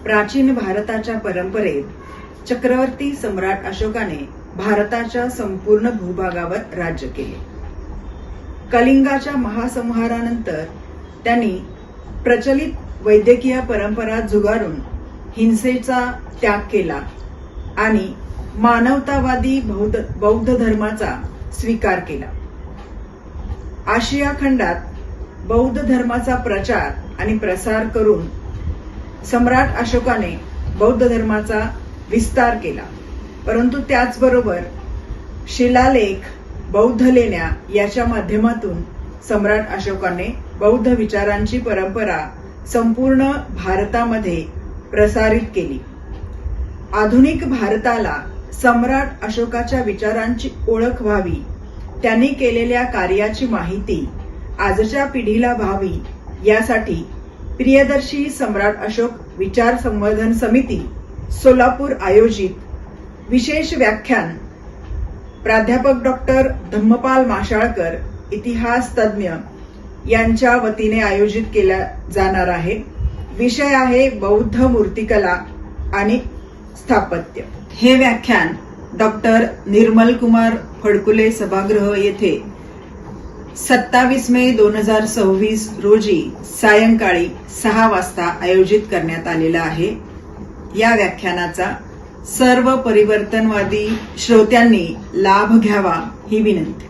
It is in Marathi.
प्राचीन भारताच्या परंपरेत चक्रवर्ती सम्राट अशोकाने भारताच्या संपूर्ण भूभागावर राज्य केले. कलिंगाच्या महासंहारानंतर त्यांनी प्रचलित वैद्यकीय परंपरा झुगारून हिंसेचा त्याग केला आणि मानवतावादी बौद्ध धर्माचा स्वीकार केला. आशिया खंडात बौद्ध धर्माचा प्रचार आणि प्रसार करून सम्राट अशोकाने बौद्ध धर्माचा विस्तार केला. परंतु त्याचबरोबर शिलालेख, बौद्ध लेण्या याच्या माध्यमातून सम्राट अशोकाने बौद्ध विचारांची परंपरा संपूर्ण भारतामध्ये प्रसारित केली. आधुनिक भारताला सम्राट अशोकाच्या विचारांची ओळख व्हावी, त्यांनी केलेल्या कार्याची माहिती आजच्या पिढीला व्हावी यासाठी प्रियदर्शी सम्राट अशोक विचार संवर्धन समिती सोलापूर आयोजित विशेष व्याख्यान प्राध्यापक डॉक्टर धम्मपाल माशाळकर इतिहास तज्ञ यांच्या वतीने आयोजित केला जाणार आहे. विषय आहे बौद्ध मूर्तिकला आणि स्थापत्य. हे व्याख्यान डॉक्टर निर्मल कुमार फडकुले सभागृह येथे 27 मे 2026 रोजी सायंकाळी 6 वाजता आयोजित करण्यात आलेला आहे. या व्याख्यानाचा सर्व परिवर्तनवादी श्रोत्यांनी लाभ घ्यावा ही विनंती.